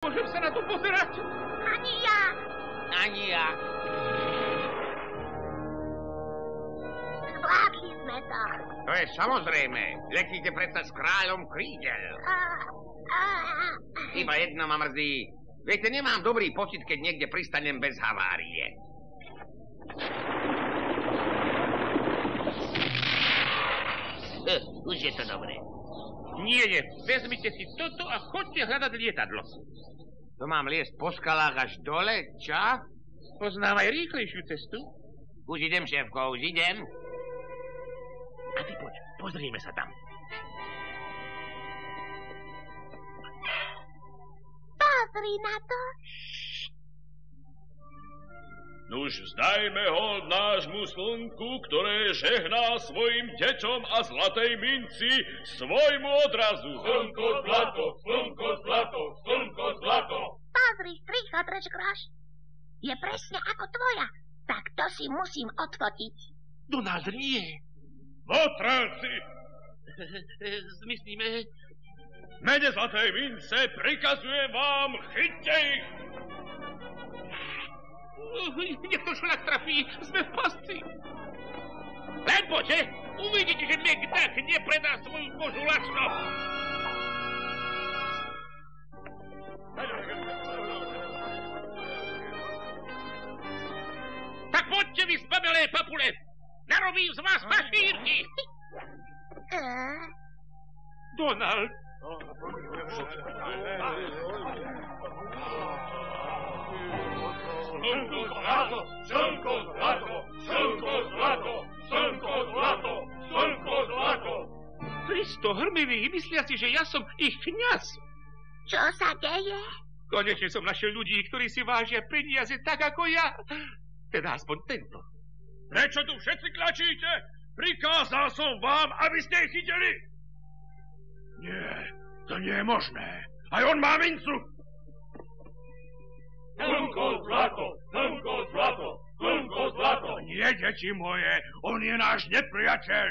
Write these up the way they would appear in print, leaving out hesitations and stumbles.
Môžem sa na to pozerať? Ani ja. Ani ja. Zvládli sme to. To je samozrejme. Letíte predsa s kráľom krídel. Iba jedno ma mrzí. Viete, nemám dobrý pocit, keď niekde pristanem bez havárie. Už je to dobré. Nie. Vezmite si toto a choďte hľadať lietadlo. To mám liesť po skalách až dole, čo? Poznám aj rýchlejšiu cestu. Už idem, šéfko, už idem. A ty poď, pozrieme sa tam. Pozri na to. Nuž vzdajme hold nášmu slnku, ktoré žehná svojim deťom a zlatej minci svojmu odrazu. Slnko, zlato, slnko, zlato, slnko, zlato. Pozri, stricha, Trečkraš. Je presne ako tvoja. Tak to si musím odfotiť. Donald, nie. Votrelci! Zmyslíme. V mene zlatej mince prikazujem vám, chyťte ich! Nech to šlak trafí, sme v pasci. Len poďte, uvidíte, že Macduck nepredá svoju kožu lacno. Tak poďte vy spabelé papule, narobím z vás pašírky. Donald. Slnko, zlato, slnko, zlato, slnko, zlato, slnko, zlato, slnko, zlato. Kristo hrmivý, myslia si, že ja som ich kňaz. Čo sa deje? Konečne som našiel ľudí, ktorí si vážia peniaze tak ako ja. Teda aspoň tento. Prečo tu všetci klačíte? Prikázal som vám, aby ste ich chytili. Nie, to nie je možné. Aj on má mincu. Slnko, zlato, slnko, zlato, slnko, zlato. Nie, deti moje, on je náš nepriateľ.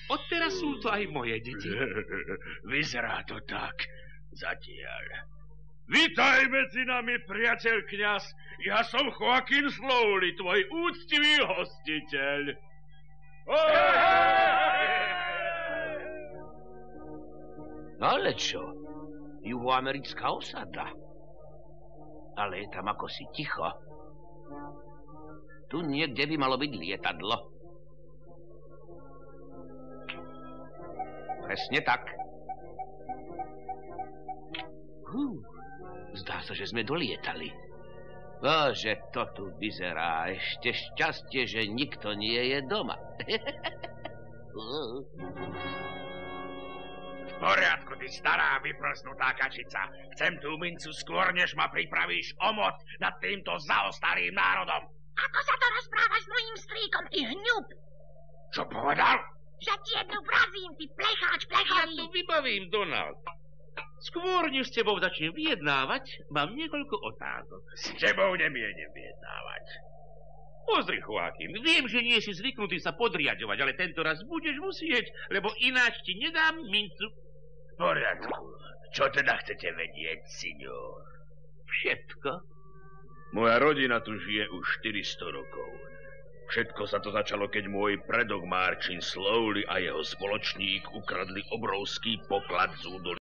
Odteraz sú to aj moje deti. Vyzerá to tak, zatiaľ. Vitaj medzi nami, priateľ kňaz. Ja som Joachim Slowly, tvoj úctivý hostiteľ. Ale čo? Juhoamerická osada. Ale je tam ako si ticho. Tu niekde by malo byť lietadlo. Presne tak. Zdá sa, že sme dolietali. Bože, to tu vyzerá. Ešte šťastie, že nikto nie je doma. V poriadku, ty stará vyprsnutá kačica. Chcem tú mincu skôr, než ma pripravíš omot nad týmto zaostalým národom. Ako sa to rozprávaš s mojím strýkom, ty hňup? Čo povedal? Že ti jednu vrazím, ty plecháč Ja plechový. to vybavím, Donald. Skôr, než s tebou začnem vyjednávať, mám niekoľko otázok. S tebou nemienim vyjednávať. Pozri, Joachim, viem, že nie si zvyknutý sa podriadovať, ale tento raz budeš musieť, lebo ináč ti nedám mincu. V poriadku. Čo teda chcete vedieť, signor? Všetko. Moja rodina tu žije už 400 rokov. Všetko sa to začalo, keď môj predok Marcin Slowly a jeho spoločník ukradli obrovský poklad z údolia